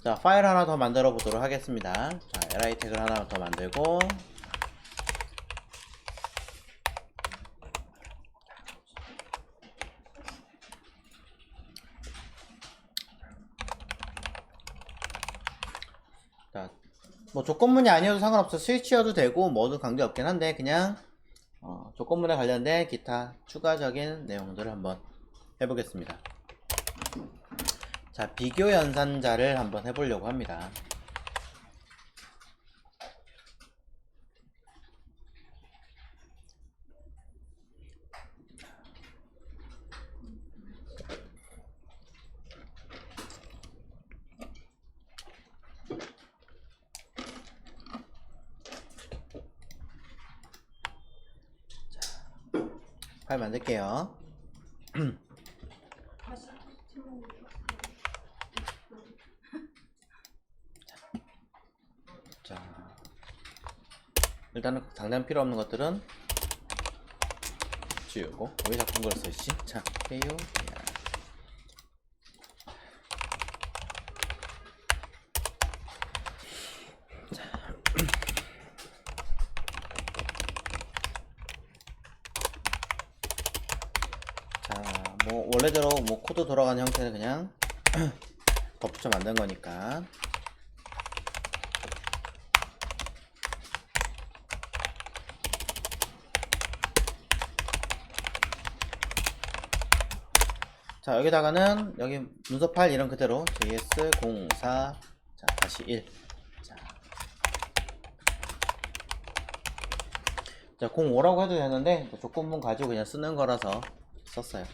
자, 파일 하나 더 만들어 보도록 하겠습니다. 자, li 태그를 하나 더 만들고, 자, 뭐 조건문이 아니어도 상관없어. 스위치여도 되고 뭐든 관계없긴 한데 그냥 조건문에 관련된 기타 추가적인 내용들을 한번 해보겠습니다. 자, 비교 연산자를 한번 해보려고 합니다. 파일 만들게요. 자, 일단은 당장 필요 없는 것들은 지우고, 왜 자꾸 그걸 쓰지? 자, 해요. 자, 뭐 원래대로 뭐 코드 돌아가는 형태는 그냥 덧붙여 만든 거니까. 자, 여기다가는 여기 문서 파일 이름 그대로 js04 자, 다시 1. 자, 05라고 해도 되는데 조건문 가지고 그냥 쓰는 거라서 썼어요.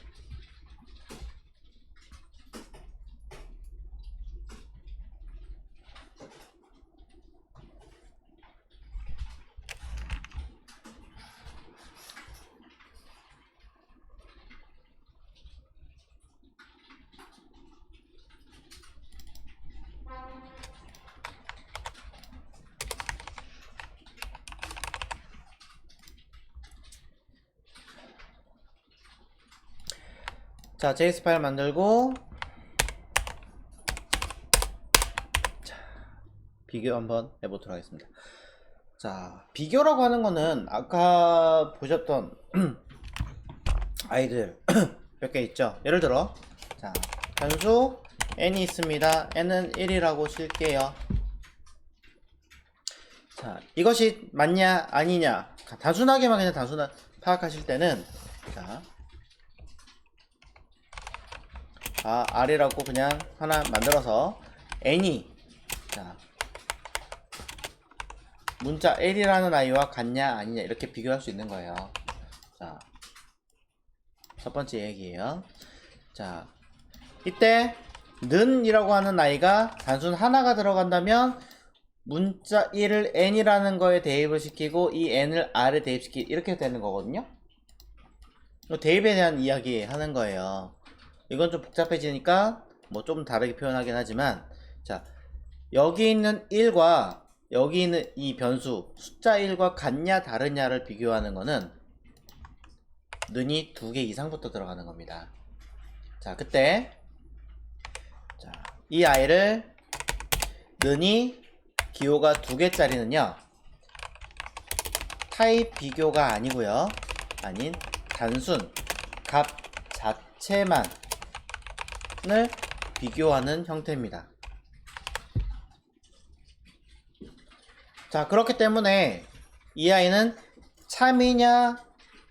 자, JS 파일 만들고, 자, 비교 한번 해보도록 하겠습니다. 자, 비교라고 하는 거는 아까 보셨던 아이들 몇 개 있죠. 예를 들어, 자, 변수 n이 있습니다. n은 1이라고 칠게요. 자, 이것이 맞냐 아니냐 단순하게만 그냥 단순한 파악하실 때는, 자, R이라고 그냥 하나 만들어서 n이, 자, 문자 L이라는 아이와 같냐 아니냐 이렇게 비교할 수 있는 거예요. 자, 첫 번째 얘기예요. 자, 이때 는 이라고 하는 아이가 단순 하나가 들어간다면 문자 1을 n이라는 거에 대입을 시키고 이 n을 r에 대입시키기 이렇게 되는 거거든요. 대입에 대한 이야기 하는 거예요. 이건 좀 복잡해지니까 뭐 좀 다르게 표현하긴 하지만, 자, 여기 있는 1과 여기 있는 이 변수 숫자 1과 같냐 다르냐를 비교하는 거는 는이 2개 이상부터 들어가는 겁니다. 자, 그때, 자, 이 아이를 는이 기호가 2개짜리는요 타입 비교가 아니고요, 아닌 단순 값 자체만을 비교하는 형태입니다. 자, 그렇기 때문에 이 아이는 참이냐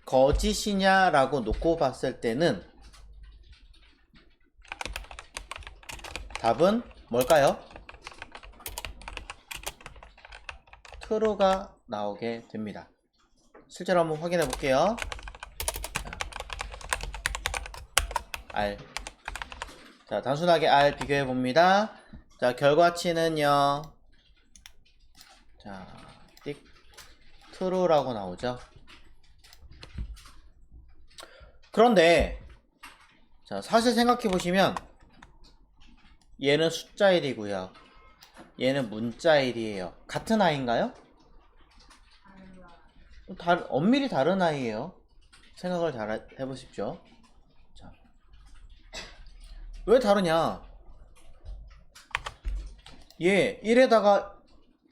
거짓이냐 라고 놓고 봤을 때는 답은 뭘까요? true가 나오게 됩니다. 실제로 한번 확인해 볼게요. R. 자, 단순하게 R 비교해 봅니다. 자, 결과치는요, 자, 띡 true라고 나오죠. 그런데, 자, 사실 생각해 보시면 얘는 숫자 1이고요, 얘는 문자 1이에요. 같은 아이인가요? 엄밀히 다른 아이예요. 생각을 잘 해보십시오. 자, 왜 다르냐? 얘 1에다가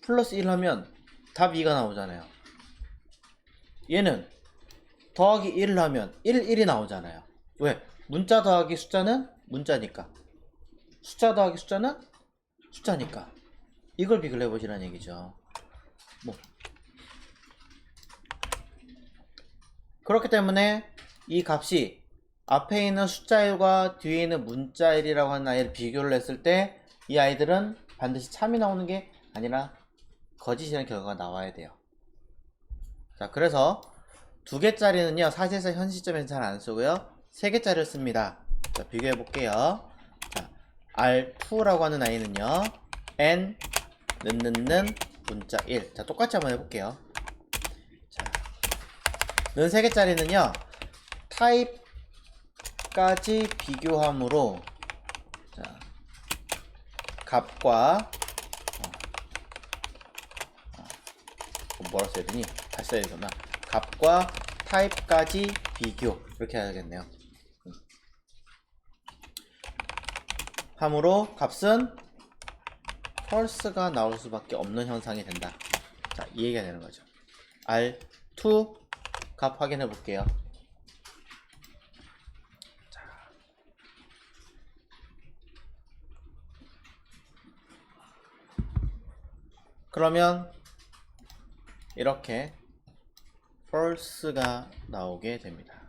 플러스 1 하면 답 2가 나오잖아요. 얘는 더하기 1을 하면 1이 나오잖아요. 왜? 문자 더하기 숫자는 문자니까. 숫자 더하기 숫자는 숫자니까. 이걸 비교를 해보시라는 얘기죠. 뭐 그렇기 때문에 이 값이 앞에 있는 숫자 1과 뒤에 있는 문자 1이라고 하는 아이를 비교를 했을 때 이 아이들은 반드시 참이 나오는 게 아니라 거짓이라는 결과가 나와야 돼요. 자, 그래서 2개짜리는요 사실상 현 시점에는 잘 안 쓰고요 3개짜리를 씁니다. 자, 비교해 볼게요. 자, R2라고 하는 아이는요 N 는 문자 1. 자, 똑같이 한번 해볼게요. 자, 는 3개짜리는요 타입까지 비교함으로 자, 값과 뭐라 써야 되니? 다시 써야 되구나. 값과 타입까지 비교 이렇게 해야겠네요. 함으로 값은 펄스가 나올 수밖에 없는 현상이 된다. 자, 이 얘기가 되는 거죠. R2 값 확인해 볼게요. 자. 그러면 이렇게 false가 나오게 됩니다.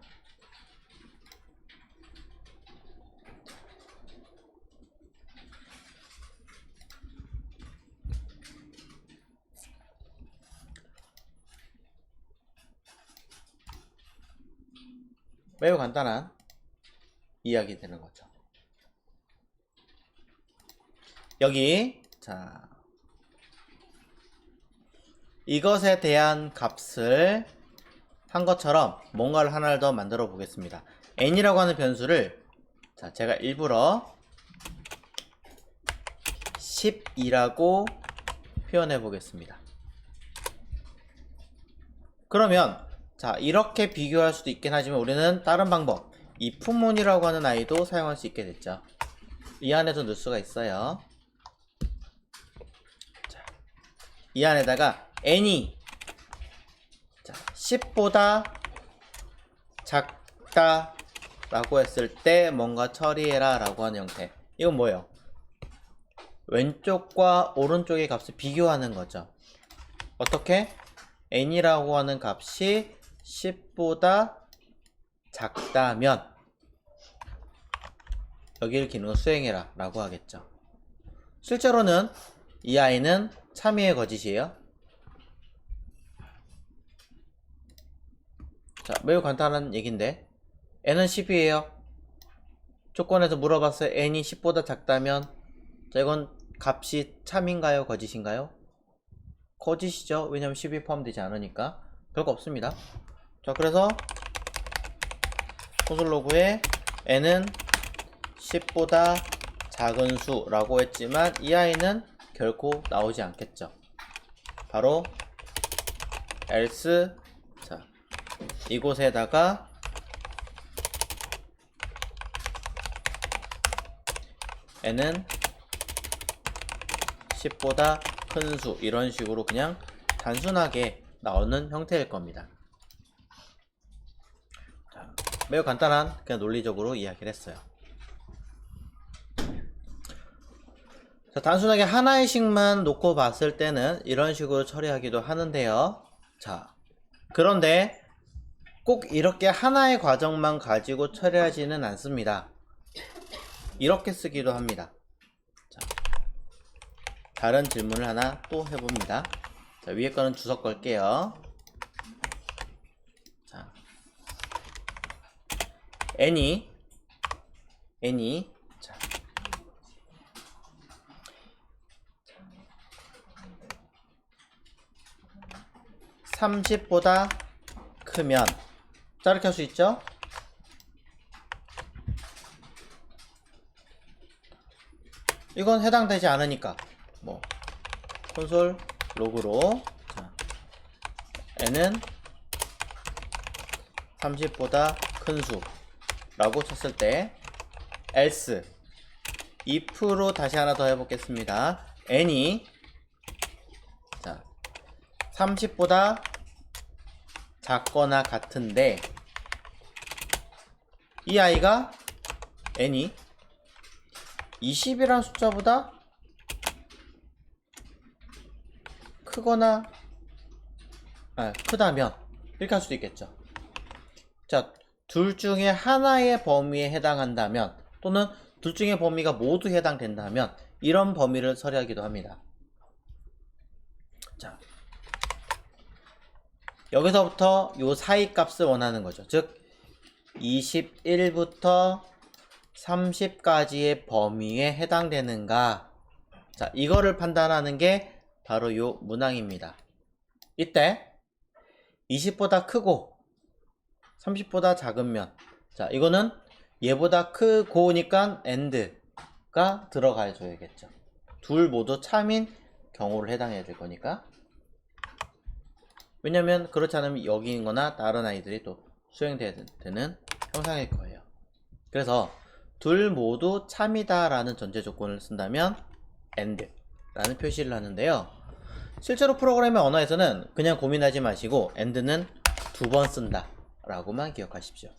매우 간단한 이야기 되는 거죠. 여기 자 이것에 대한 값을 한 것처럼 뭔가를 하나를 더 만들어 보겠습니다. n이라고 하는 변수를 자 제가 일부러 12라고 표현해 보겠습니다. 그러면 자 이렇게 비교할 수도 있긴 하지만 우리는 다른 방법 if문이라고 하는 아이도 사용할 수 있게 됐죠. 이 안에도 넣을 수가 있어요. 자, 이 안에다가 n이 자, 10보다 작다 라고 했을 때 뭔가 처리해라 라고 하는 형태. 이건 뭐예요? 왼쪽과 오른쪽의 값을 비교하는 거죠. 어떻게? n이라고 하는 값이 10보다 작다면 여기를 기능을 수행해라 라고 하겠죠. 실제로는 이 아이는 참이의 거짓이에요. 자, 매우 간단한 얘기인데 n은 10이에요. 조건에서 물어봤어요. n이 10보다 작다면 자, 이건 값이 참인가요? 거짓인가요? 거짓이죠. 왜냐면 10이 포함되지 않으니까 별거 없습니다. 자, 그래서 콘솔 로그에 n은 10보다 작은 수라고 했지만 이 아이는 결코 나오지 않겠죠. 바로 else 자 이곳에다가 n은 10보다 큰 수 이런 식으로 그냥 단순하게 나오는 형태일 겁니다. 자, 매우 간단한 그냥 논리적으로 이야기를 했어요. 자, 단순하게 하나의 식만 놓고 봤을 때는 이런 식으로 처리하기도 하는데요. 자, 그런데 꼭 이렇게 하나의 과정만 가지고 처리하지는 않습니다. 이렇게 쓰기도 합니다. 자, 다른 질문을 하나 또 해봅니다. 자, 위에 거는 주석 걸게요. 자, n이 자, 30보다 크면 자 이렇게 할 수 있죠. 이건 해당되지 않으니까 뭐 콘솔 로그로 자, n은 30보다 큰 수라고 쳤을 때 else if로 다시 하나 더 해보겠습니다. n이 자 30보다 작거나 같은데 이 아이가 n이 20이라는 숫자보다 크거나 크다면 이렇게 할 수도 있겠죠. 자, 둘 중에 하나의 범위에 해당한다면 또는 둘 중에 범위가 모두 해당된다면 이런 범위를 처리하기도 합니다. 자, 여기서부터 요 사이 값을 원하는 거죠. 즉 21부터 30까지의 범위에 해당되는가. 자, 이거를 판단하는 게 바로 요 문항입니다. 이때 20보다 크고 30보다 작으면 자, 이거는 얘보다 크고니까 AND가 들어가 줘야겠죠. 둘 모두 참인 경우를 해당해 줄 거니까. 왜냐면 그렇지 않으면 여기 있는 거나 다른 아이들이 또 수행되는 형상일 거예요. 그래서 둘 모두 참이다 라는 전제 조건을 쓴다면 AND 라는 표시를 하는데요. 실제로 프로그래밍 언어에서는 그냥 고민하지 마시고 AND는 2번 쓴다 라고만 기억하십시오.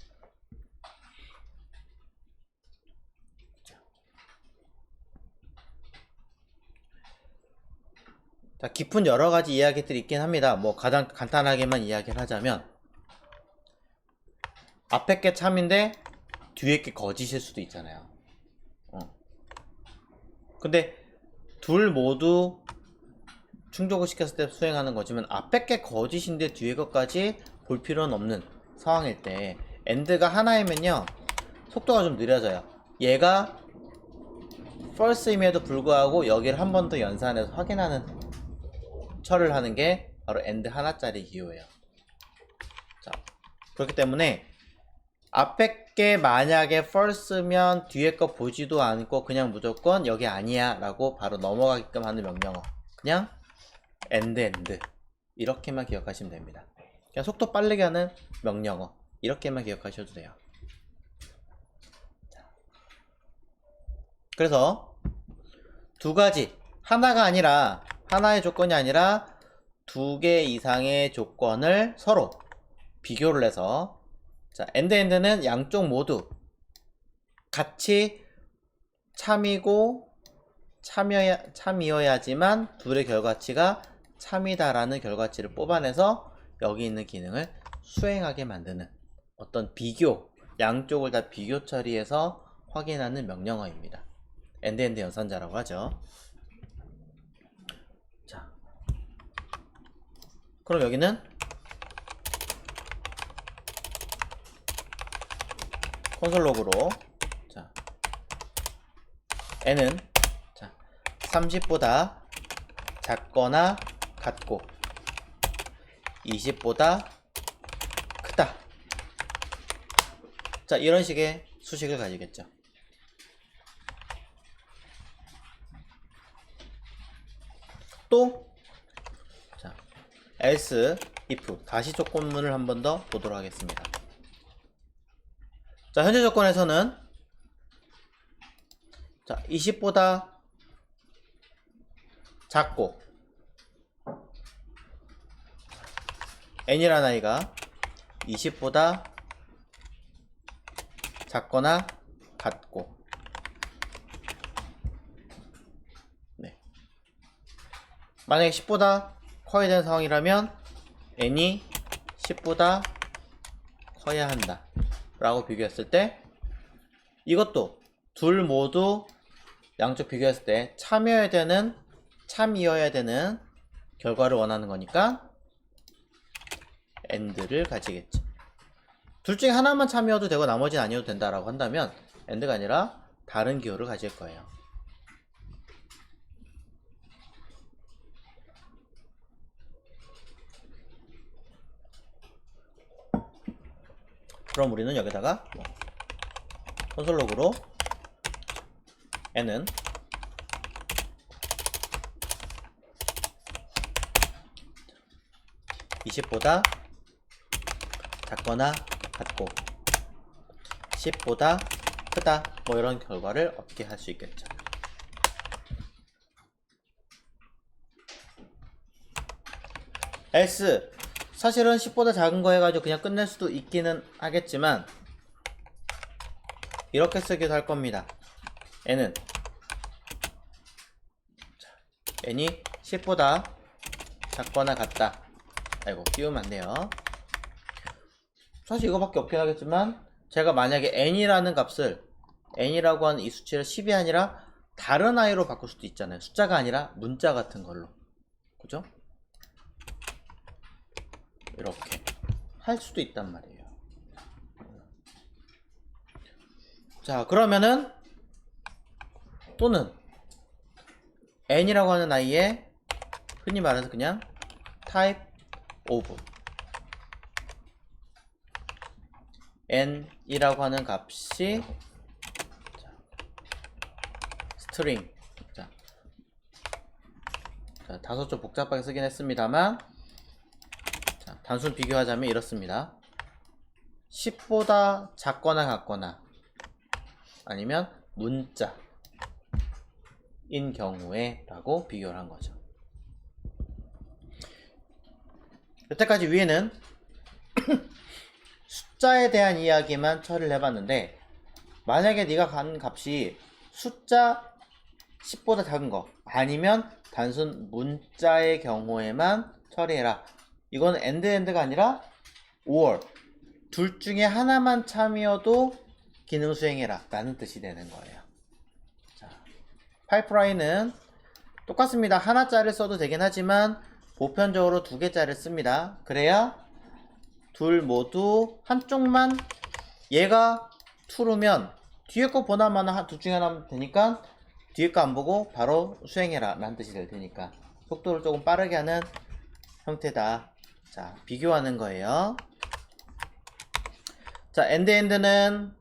자, 깊은 여러가지 이야기들이 있긴 합니다. 뭐 가장 간단하게만 이야기를 하자면 앞에 게 참인데 뒤에 게 거짓일 수도 있잖아요. 근데 둘 모두 충족을 시켰을 때 수행하는 거지만 앞에 게 거짓인데 뒤에 것까지 볼 필요는 없는 상황일 때 AND가 하나이면요 속도가 좀 느려져요. 얘가 false임에도 불구하고 여기를 한 번 더 연산해서 확인하는 처리를 하는 게 바로 AND 하나짜리 기호예요. 자, 그렇기 때문에 앞에 게 만약에 false면 뒤에 거 보지도 않고 그냥 무조건 여기 아니야 라고 바로 넘어가게끔 하는 명령어, 그냥 AND 이렇게만 기억하시면 됩니다. 그냥 속도 빠르게 하는 명령어 이렇게만 기억하셔도 돼요. 그래서 두 가지, 하나가 아니라 하나의 조건이 아니라 두 개 이상의 조건을 서로 비교를 해서 자, AND는 양쪽 모두 같이 참이고 참이어야지만 둘의 결과치가 참이다라는 결과치를 뽑아내서 여기 있는 기능을 수행하게 만드는 어떤 비교, 양쪽을 다 비교 처리해서 확인하는 명령어입니다. AND 연산자라고 하죠. 자, 그럼 여기는 콘솔 로그로 자, n은 자, 30보다 작거나 같고 20보다 크다. 자, 이런 식의 수식을 가지겠죠. 또 자, else, if 다시 조건문을 한 번 더 보도록 하겠습니다. 자, 현재 조건에서는 자, 20보다 작고 n이라는 아이가 20보다 작거나 같고 네. 만약에 10보다 커야 되는 상황이라면 n이 10보다 커야 한다 라고 비교했을 때 이것도 둘 모두 양쪽 비교했을 때 참이어야 되는 결과를 원하는 거니까 AND를 가지겠죠. 둘 중에 하나만 참이어도 되고 나머지는 아니어도 된다라고 한다면 AND가 아니라 다른 기호를 가질 거예요. 그럼 우리는 여기다가 콘솔 로그로 n은 20보다 작거나 같고 10보다 크다 뭐 이런 결과를 얻게 할 수 있겠죠. else 사실은 10보다 작은 거 해가지고 그냥 끝낼 수도 있기는 하겠지만 이렇게 쓰기도 할 겁니다. n은 n이 10보다 작거나 같다. 아이고 띄우면 안 돼요. 사실 이거밖에 없긴 하겠지만 제가 만약에 n이라는 값을 n이라고 하는 이 수치를 10이 아니라 다른 i로 바꿀 수도 있잖아요. 숫자가 아니라 문자 같은 걸로. 그죠? 이렇게 할 수도 있단 말이에요. 자, 그러면은 또는 n이라고 하는 i에 흔히 말해서 그냥 type of n이라고 하는 값이 string. 자, 다소 좀 복잡하게 쓰긴 했습니다만 자, 단순 비교하자면 이렇습니다. 10보다 작거나 같거나 아니면 문자인 경우에 라고 비교를 한 거죠. 여태까지 위에는 숫자에 대한 이야기만 처리를 해봤는데 만약에 네가 가는 값이 숫자 10보다 작은 거 아니면 단순 문자의 경우에만 처리해라. 이건 엔드가 아니라 or 둘 중에 하나만 참여도 기능 수행해라 라는 뜻이 되는 거예요. 자, 파이프라인은 똑같습니다. 하나짜리를 써도 되긴 하지만 보편적으로 2개짜리를 씁니다. 그래야 둘 모두 한쪽만 얘가 true면 뒤에 거 보나마나 둘 중에 하나면 되니까 뒤에 거 안 보고 바로 수행해라 라는 뜻이 될 테니까 속도를 조금 빠르게 하는 형태다. 자, 비교하는 거예요. 자, end는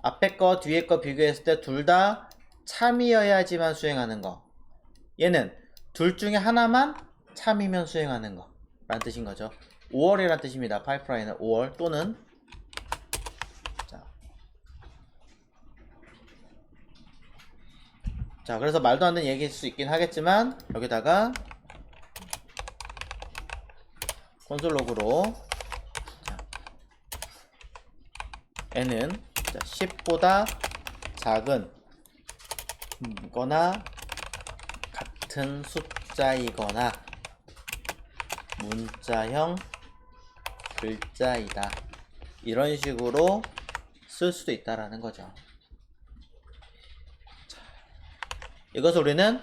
앞에 거 뒤에 거 비교했을 때 둘 다 참이어야지만 수행하는 거. 얘는 둘 중에 하나만 참이면 수행하는 거 라는 뜻인 거죠. 5월이라는 뜻입니다. 파이프라인은 5월 또는 자, 그래서 말도 안 되는 얘기일 수 있긴 하겠지만 여기다가 콘솔 로그로 n은 10보다 작은 거나 같은 숫자이거나 문자형 글자이다. 이런 식으로 쓸 수도 있다라는 거죠. 이것을 우리는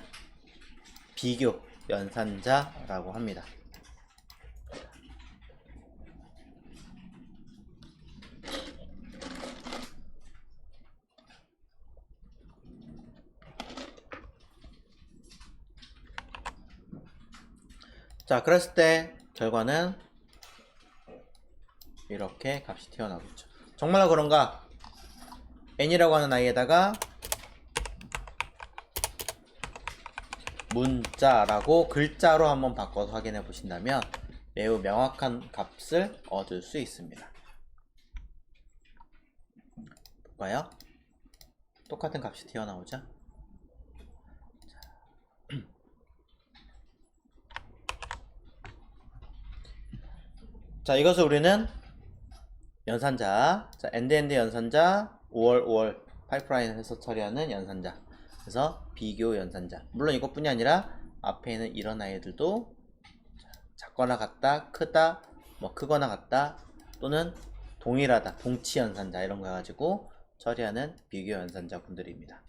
비교 연산자라고 합니다. 자, 그랬을 때 결과는 이렇게 값이 튀어나오겠죠. 정말로 그런가? n이라고 하는 i에다가 문자라고 글자로 한번 바꿔서 확인해 보신다면 매우 명확한 값을 얻을 수 있습니다. 볼까요? 똑같은 값이 튀어나오죠. 자, 이것을 우리는 연산자, 자, 엔드 연산자, 5월 파이프라인을 해서 처리하는 연산자. 그래서 비교 연산자. 물론 이것뿐이 아니라 앞에 있는 이런 아이들도 작거나 같다, 크다, 뭐 크거나 같다, 또는 동일하다, 동치 연산자 이런 거 가지고 처리하는 비교 연산자 분들입니다.